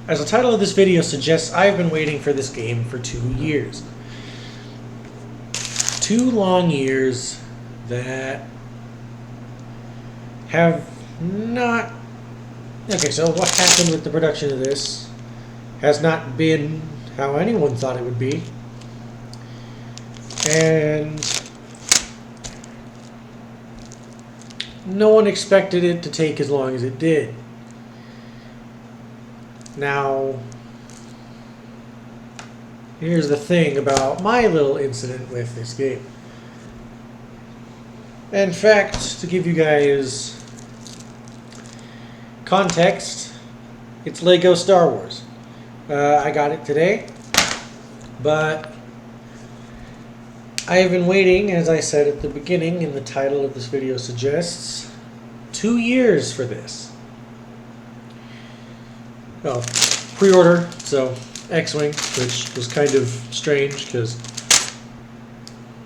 As the title of this video suggests, I've been waiting for this game for 2 years. 2 long years that have not... Okay, so what happened with the production of this has not been how anyone thought it would be. And no one expected it to take as long as it did. Now, here's the thing about my little incident with this game. In fact, to give you guys context, it's Lego Star Wars. I got it today, but I have been waiting, as I said at the beginning, and the title of this video suggests, 2 years for this. Oh, pre-order, so X-Wing, which was kind of strange because,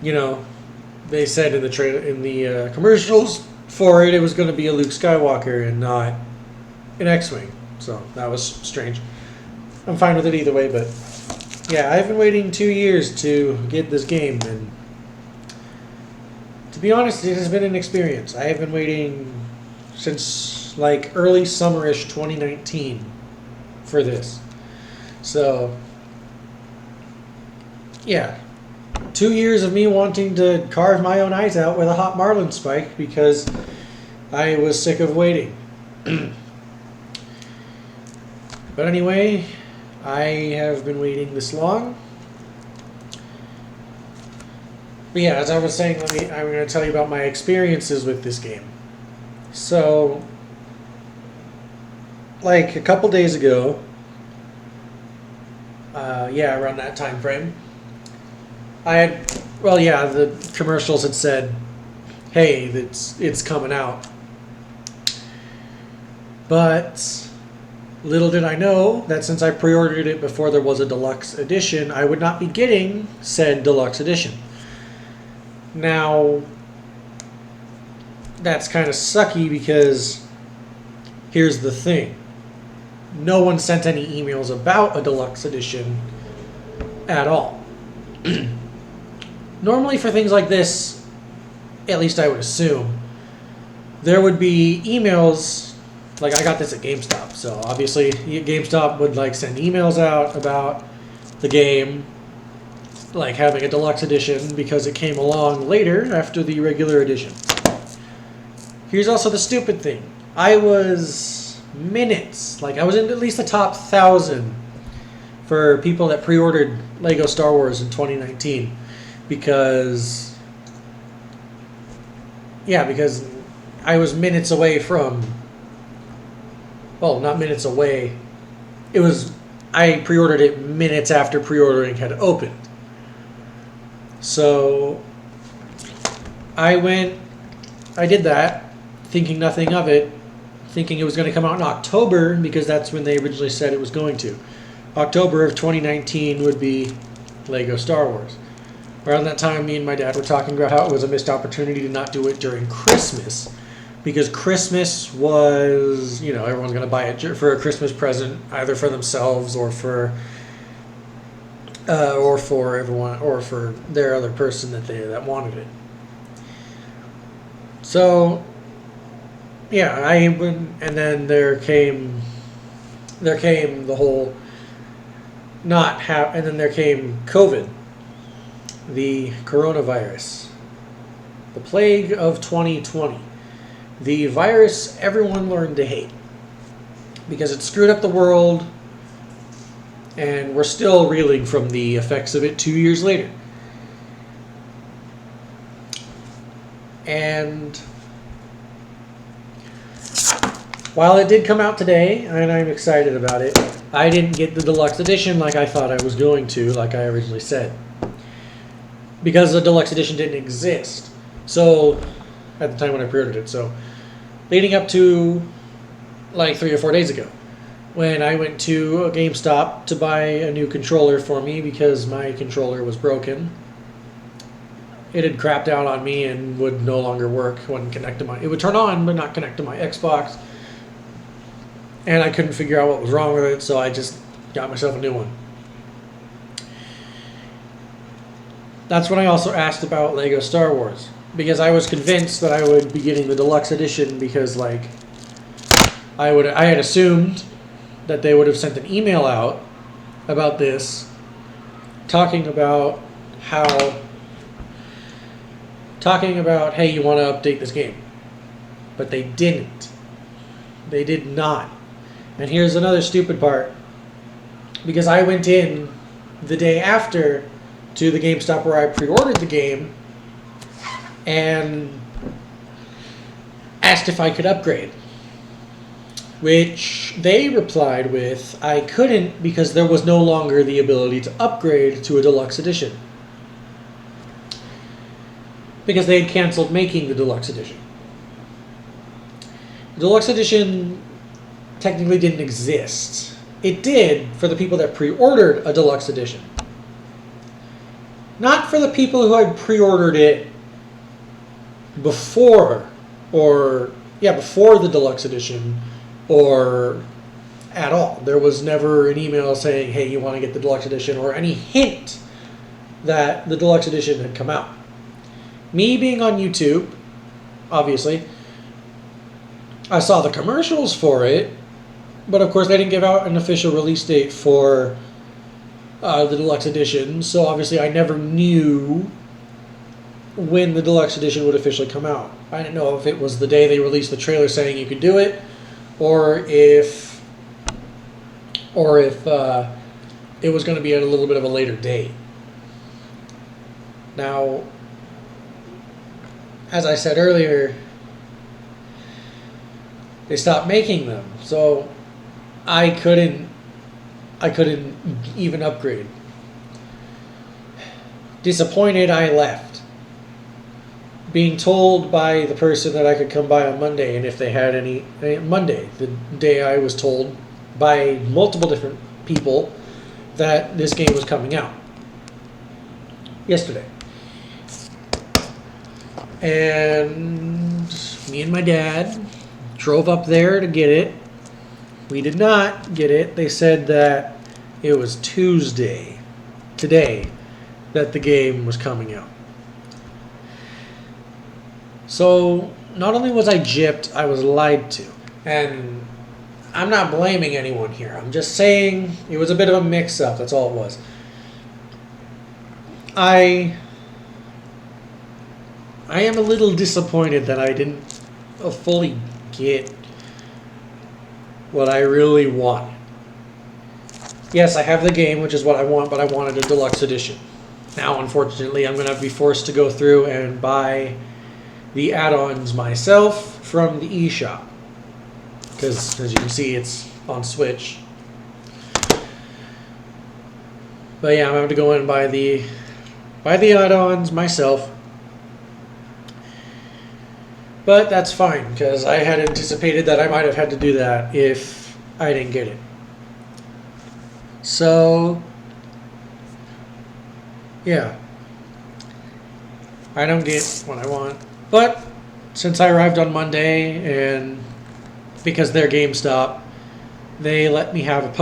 you know, they said in the commercials for it, it was going to be a Luke Skywalker and not an X-Wing. So that was strange. I'm fine with it either way, but yeah, I've been waiting 2 years to get this game, and to be honest, it has been an experience. I have been waiting since like early summerish 2019 for this. So yeah, 2 years of me wanting to carve my own eyes out with a hot marlin spike because I was sick of waiting. But anyway, I have been waiting this long. But yeah, as I was saying, I'm going to tell you about my experiences with this game. So, like a couple days ago, yeah, around that time frame, the commercials had said, hey, it's coming out. But little did I know that since I pre-ordered it before there was a deluxe edition, I would not be getting said deluxe edition. Now, that's kind of sucky because here's the thing. No one sent any emails about a deluxe edition at all. Normally for things like this, at least I would assume, there would be emails. Like, I got this at GameStop, so obviously GameStop would like send emails out about the game, like having a deluxe edition because it came along later after the regular edition. Here's also the stupid thing. I was minutes, like I was in at least the top 1,000 for people that pre-ordered Lego Star Wars in 2019 because I was minutes away from, well, not minutes away. I pre-ordered it minutes after pre-ordering had opened. So I did that, thinking nothing of it, thinking it was going to come out in October because that's when they originally said it was going to. October of 2019 would be Lego Star Wars. Around that time, me and my dad were talking about how it was a missed opportunity to not do it during Christmas. Because Christmas was, you know, everyone's going to buy it for a Christmas present, either for themselves or for everyone, or for their other person that wanted it. So, yeah, and then there came the whole and then there came COVID, the coronavirus, the plague of 2020. The virus everyone learned to hate because it screwed up the world, and we're still reeling from the effects of it 2 years later. And while it did come out today, and I'm excited about it, I didn't get the deluxe edition like I thought I was going to, like I originally said, because the deluxe edition didn't exist. So, at the time when I pre-ordered it, so leading up to like 3 or 4 days ago, when I went to a GameStop to buy a new controller for me because my controller was broken. It had crapped out on me and would no longer work when connect to it would turn on but not connect to my Xbox. and I couldn't figure out what was wrong with it, so I just got myself a new one. That's when I also asked about Lego Star Wars, because I was convinced that I would be getting the deluxe edition, because like I had assumed that they would have sent an email out about this, talking about hey, you want to update this game. But they didn't. They did not. And here's another stupid part. Because I went in the day after to the GameStop where I pre-ordered the game and asked if I could upgrade. Which they replied with, I couldn't because there was no longer the ability to upgrade to a deluxe edition. Because they had canceled making the deluxe edition. The deluxe edition technically didn't exist. It did for the people that pre-ordered a deluxe edition. Not for the people who had pre-ordered it before the deluxe edition or at all. There was never an email saying, hey, you want to get the deluxe edition, or any hint that the deluxe edition had come out. Me being on YouTube, obviously, I saw the commercials for it, but of course they didn't give out an official release date for the deluxe edition, so obviously I never knew when the deluxe edition would officially come out. I didn't know if it was the day they released the trailer saying you could do it, or if it was going to be at a little bit of a later date. Now, as I said earlier, they stopped making them, so I couldn't even upgrade. Disappointed, I left. Being told by the person that I could come by on Monday, and if they had any Monday, the day I was told by multiple different people that this game was coming out. Yesterday. And me and my dad drove up there to get it. We did not get it. They said that it was Tuesday, today, that the game was coming out. So, not only was I gypped, I was lied to. And I'm not blaming anyone here. I'm just saying it was a bit of a mix-up. That's all it was. I am a little disappointed that I didn't fully get what I really wanted. Yes, I have the game, which is what I want, but I wanted a deluxe edition. Now, unfortunately, I'm going to be forced to go through and buy the add-ons myself from the eShop. Because, as you can see, it's on Switch. But yeah, I'm going to have to go in and buy the add-ons myself. But that's fine, because I had anticipated that I might have had to do that if I didn't get it. So, yeah. I don't get what I want. But, since I arrived on Monday, and because they're GameStop, they let me have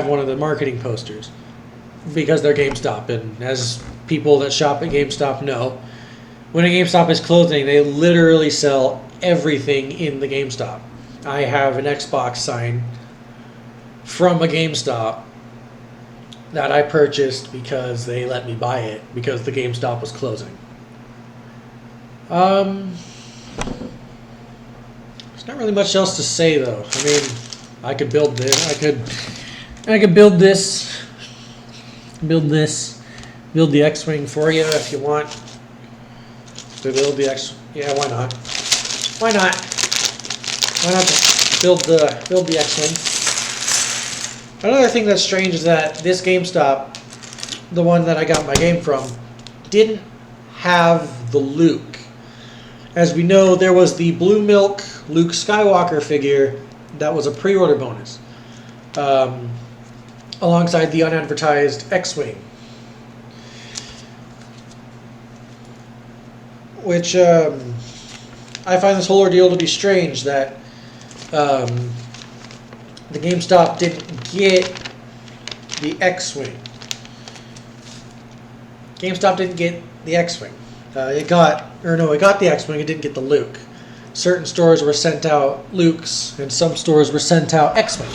one of the marketing posters. Because they're GameStop, and as people that shop at GameStop know, when a GameStop is closing, they literally sell everything in the GameStop. I have an Xbox sign from a GameStop that I purchased because they let me buy it because the GameStop was closing. There's not really much else to say, though. I mean, I could build this. I could build this. Build the X-Wing for you if you want. To build the yeah, why not? Why not? Why not build the X-Wing? Another thing that's strange is that this GameStop, the one that I got my game from, didn't have the Luke. As we know, there was the Blue Milk Luke Skywalker figure that was a pre-order bonus, alongside the unadvertised X-Wing. Which I find this whole ordeal to be strange, that the GameStop didn't get the X-Wing. GameStop didn't get the X-Wing. It got the X-Wing, it didn't get the Luke. Certain stores were sent out Lukes, and some stores were sent out X-Wing.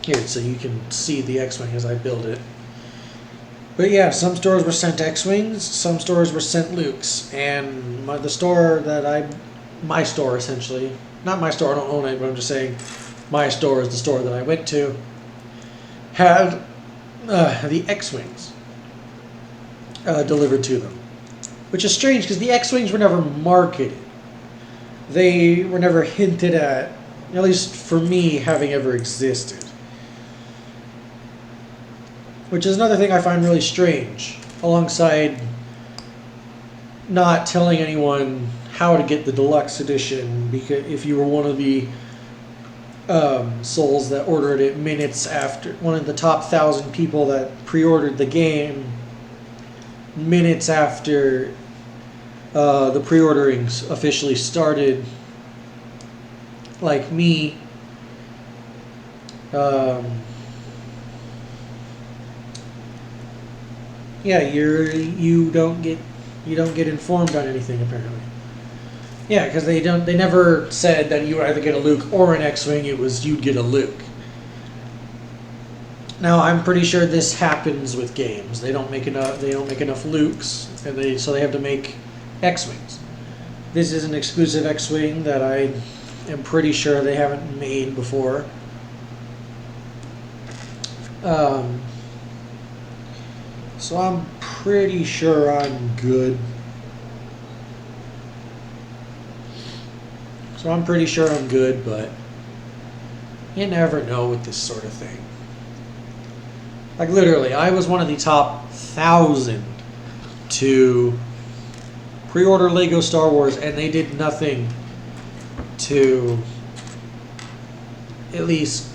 Here, so you can see the X-Wing as I build it. But yeah, some stores were sent X-Wings, some stores were sent Lukes, and my store essentially, not my store, I don't own it, but I'm just saying my store is the store that I went to, had the X-Wings delivered to them. Which is strange because the X-Wings were never marketed. They were never hinted at least for me, having ever existed. Which is another thing I find really strange, alongside not telling anyone how to get the deluxe edition, because if you were one of the souls that ordered it minutes after, one of the top 1,000 people that pre-ordered the game minutes after the pre-ordering officially started, like me, yeah, you don't get informed on anything apparently. Yeah, because they never said that you would either get a Luke or an X-Wing. It was you'd get a Luke. Now I'm pretty sure this happens with games. They don't make enough Lukes, and so they have to make X-Wings. This is an exclusive X-Wing that I am pretty sure they haven't made before. So I'm pretty sure I'm good. But you never know with this sort of thing. Like literally, I was one of the top 1,000 to pre-order Lego Star Wars, and they did nothing to at least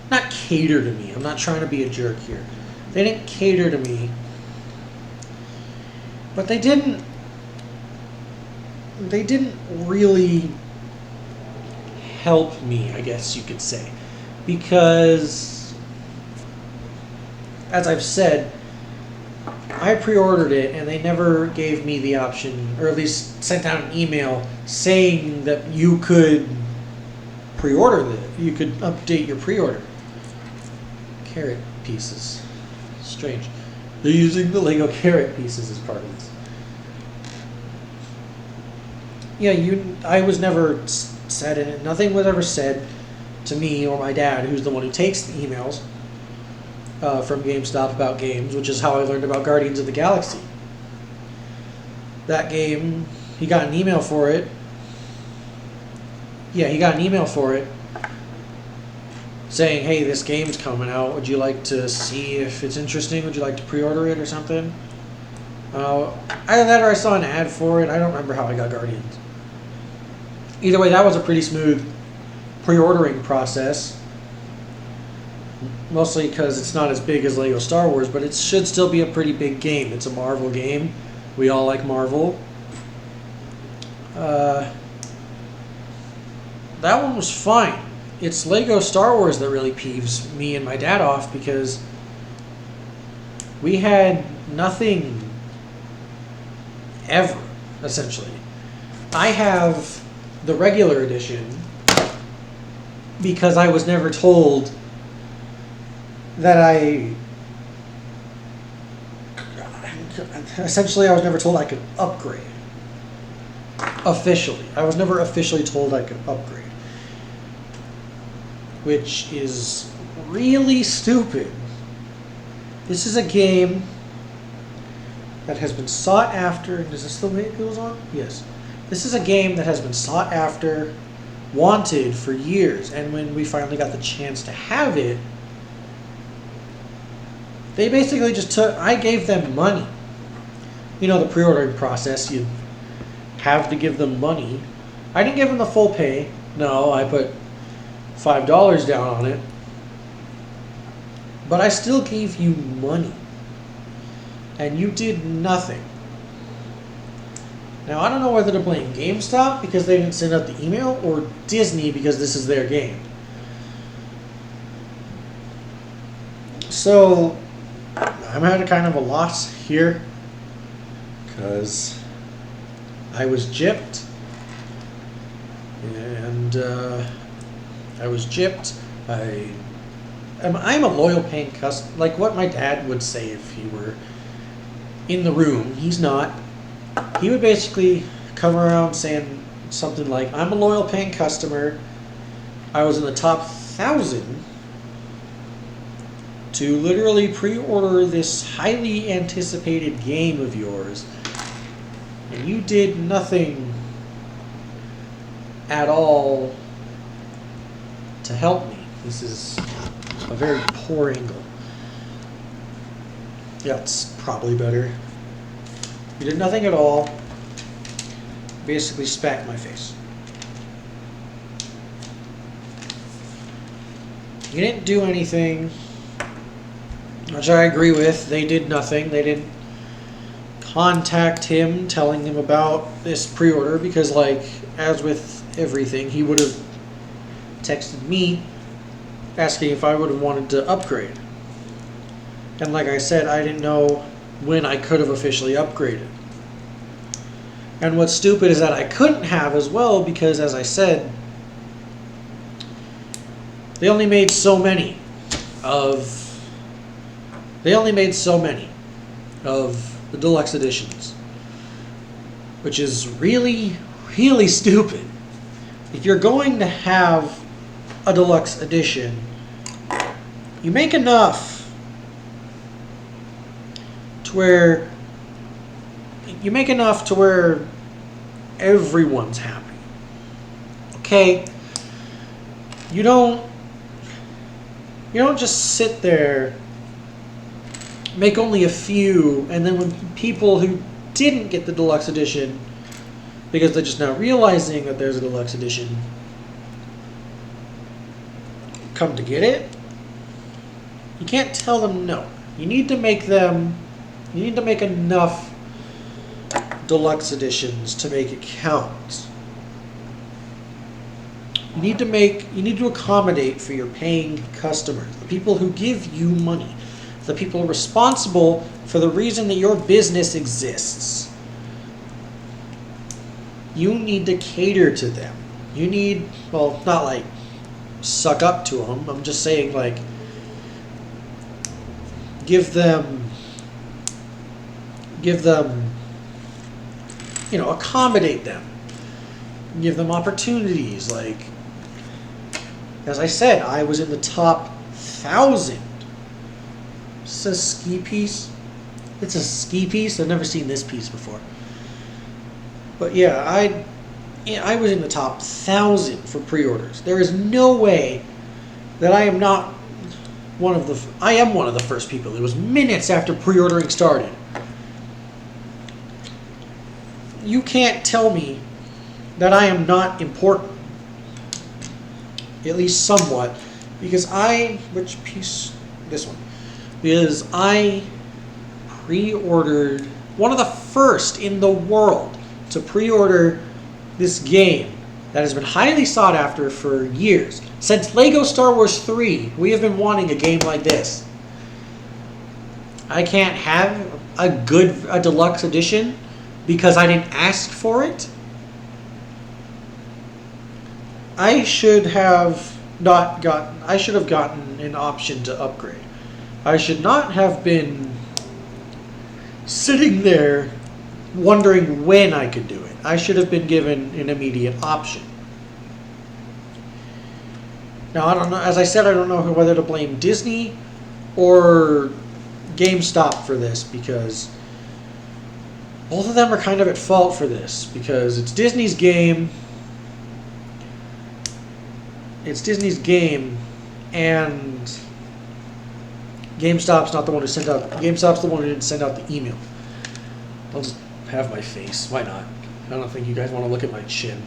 not cater to me. I'm not trying to be a jerk here. They didn't cater to me, but they didn't really help me, I guess you could say, because as I've said, I pre-ordered it and they never gave me the option, or at least sent out an email saying that you could pre-order it. You could update your pre-order. Carrot pieces. Strange. They're using the Lego carrot pieces as part of this. Yeah, I was never said in it. Nothing was ever said to me or my dad, who's the one who takes the emails from GameStop about games, which is how I learned about Guardians of the Galaxy. That game, he got an email for it. Yeah, he got an email for it saying, hey, this game's coming out. Would you like to see if it's interesting? Would you like to pre-order it or something? Either that or I saw an ad for it. I don't remember how I got Guardians. Either way, that was a pretty smooth pre-ordering process. Mostly because it's not as big as Lego Star Wars, but it should still be a pretty big game. It's a Marvel game. We all like Marvel. That one was fine. It's Lego Star Wars that really peeves me and my dad off, because we had nothing ever, essentially. I have the regular edition because I was never told that essentially I was never told I could upgrade. Officially. I was never officially told I could upgrade. Which is really stupid. This is a game that has been sought after. Does this still make it goes on? Yes. This is a game that has been sought after, wanted for years, and when we finally got the chance to have it, they basically just I gave them money. You know, the pre-ordering process, you have to give them money. I didn't give them the full pay. No, I put $5 down on it. But I still gave you money. And you did nothing. Now, I don't know whether to blame GameStop because they didn't send out the email or Disney because this is their game. So, I'm at a kind of a loss here because I was gypped. And I was gypped. I'm a loyal paying customer. Like what my dad would say if he were in the room. He's not. He would basically come around saying something like, I'm a loyal paying customer. I was in the top 1,000 to literally pre-order this highly anticipated game of yours. And you did nothing at all to help me. This is a very poor angle. Yeah, it's probably better. You did nothing at all. Basically spat in my face. You didn't do anything, which I agree with. They did nothing. They didn't contact him telling him about this pre-order because, like, as with everything, he would have texted me asking if I would have wanted to upgrade. And like I said, I didn't know when I could have officially upgraded. And what's stupid is that I couldn't have as well because, as I said, they only made so many of the deluxe editions, which is really, really stupid. If you're going to have a deluxe edition, you make enough to where everyone's happy. Okay? You don't just sit there, make only a few, and then when people who didn't get the deluxe edition, because they're just now realizing that there's a deluxe edition, come to get it, you can't tell them no. You need to make enough deluxe editions to make it count. You need to accommodate for your paying customers, the people who give you money, the people responsible for the reason that your business exists. You need to cater to them. You need, well, not like suck up to them. I'm just saying, like, give them, accommodate them. Give them opportunities. Like, as I said, I was in the top 1,000. Is this a ski piece? It's a ski piece. I've never seen this piece before. But yeah, I was in the top 1,000 for pre-orders. There is no way that I am not I am one of the first people. It was minutes after pre-ordering started. You can't tell me that I am not important. At least somewhat. Because which piece? This one. Because I pre-ordered, one of the first in the world to pre-order this game that has been highly sought after for years. Since Lego Star Wars 3, we have been wanting a game like this. I can't have a deluxe edition because I didn't ask for it. I should have gotten an option to upgrade. I should not have been sitting there wondering when I could do it. I should have been given an immediate option. Now, I don't know. As I said, I don't know whether to blame Disney or GameStop for this, because both of them are kind of at fault for this, because it's Disney's game. It's Disney's game, and GameStop's not the one who sent out. GameStop's the one who didn't send out the email. I'll just have my face. Why not? I don't think you guys want to look at my chin.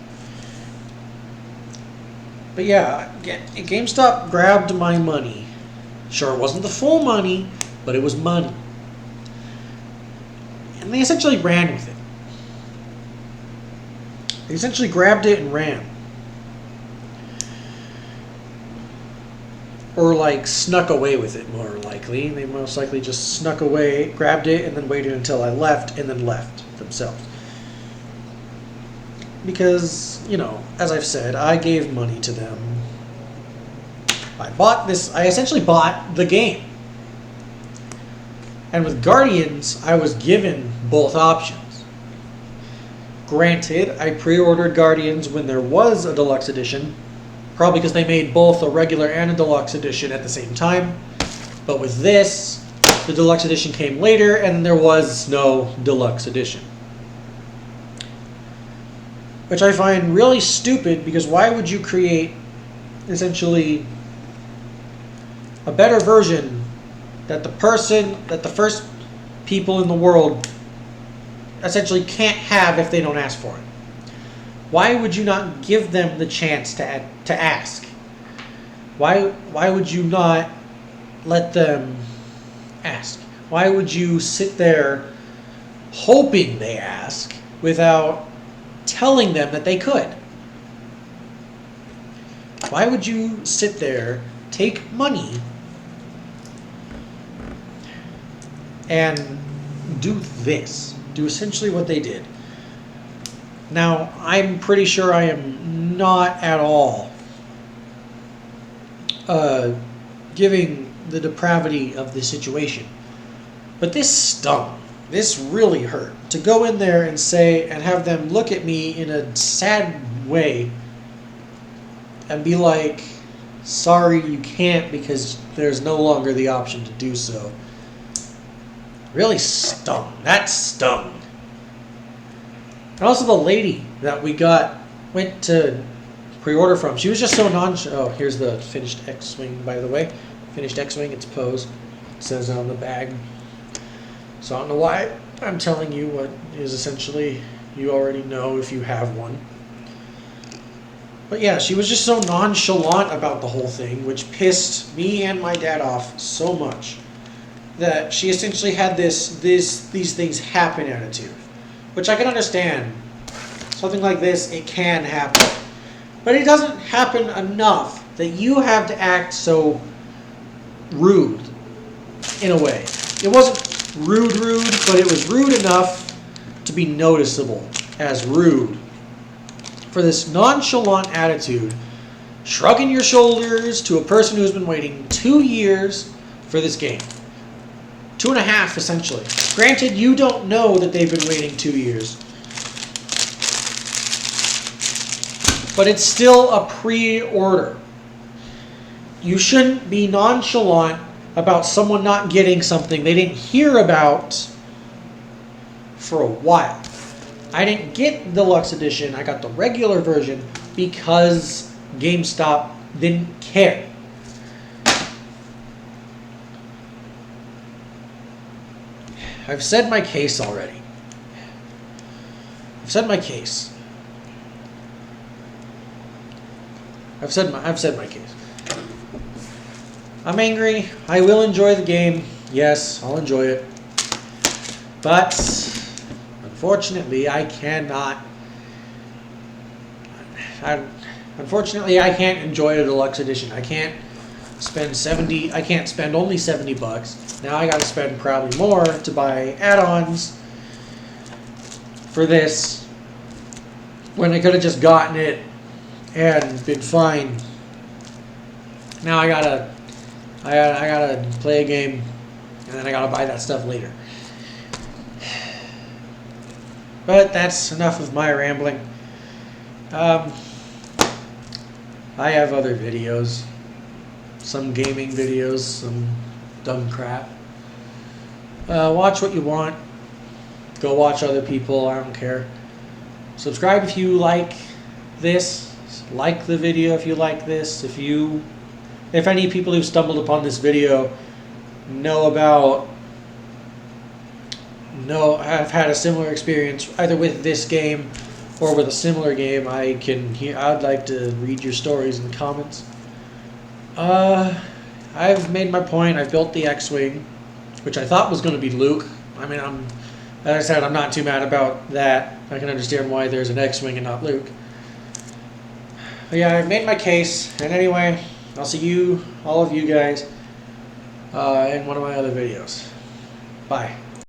But yeah, GameStop grabbed my money. Sure, it wasn't the full money, but it was money. And they essentially ran with it. They essentially grabbed it and ran. Or like snuck away with it, more likely. They most likely just snuck away, grabbed it, and then waited until I left, and then left themselves. Because, you know, as I've said, I gave money to them. I essentially bought the game. And with Guardians, I was given both options. Granted, I pre-ordered Guardians when there was a deluxe edition, probably because they made both a regular and a deluxe edition at the same time. But with this, the deluxe edition came later, and there was no deluxe edition. Which I find really stupid, because why would you create, essentially, a better version that the first people in the world essentially can't have if they don't ask for it? Why would you not give them the chance to ask? Why would you not let them ask? Why would you sit there hoping they ask without telling them that they could? Why would you sit there, take money, and do this? Do essentially what they did. Now, I'm pretty sure I am not at all giving the depravity of the situation. But this stung. This really hurt. To go in there and say, and have them look at me in a sad way and be like, sorry, you can't because there's no longer the option to do so. Really stung. That stung. And also the lady that we went to pre-order from, she was just so oh, here's the finished X-Wing, by the way. Finished X-Wing, it's posed. It says it on the bag. So I don't know why I'm telling you what is essentially, you already know if you have one. But yeah, she was just so nonchalant about the whole thing, which pissed me and my dad off so much, that she essentially had these things happen attitude. Which I can understand. Something like this, it can happen. But it doesn't happen enough that you have to act so rude, in a way. It wasn't rude, but it was rude enough to be noticeable as rude. For this nonchalant attitude, shrugging your shoulders to a person who's been waiting 2 years for this game. 2.5, essentially. Granted, you don't know that they've been waiting 2 years. But it's still a pre-order. You shouldn't be nonchalant about someone not getting something they didn't hear about for a while. I didn't get the deluxe edition. I got the regular version because GameStop didn't care. I've said my case already. I've said my case. I've said my case. I'm angry. I will enjoy the game. Yes, I'll enjoy it. But unfortunately, I cannot. Unfortunately, I can't enjoy a deluxe edition. I can't spend only $70. Now I got to spend probably more to buy add-ons for this, when I could have just gotten it and been fine. Now I gotta play a game, and then I gotta buy that stuff later. But that's enough of my rambling. I have other videos. Some gaming videos, some dumb crap. Watch what you want. Go watch other people, I don't care. Subscribe if you like this. Like the video if you like this. If any people who've stumbled upon this video have had a similar experience either with this game or with a similar game, I'd like to read your stories in the comments. I've made my point. I've built the X-Wing, which I thought was going to be Luke. I mean, As I said, I'm not too mad about that. I can understand why there's an X-Wing and not Luke. But yeah, I've made my case. And anyway, I'll see you, all of you guys, in one of my other videos. Bye.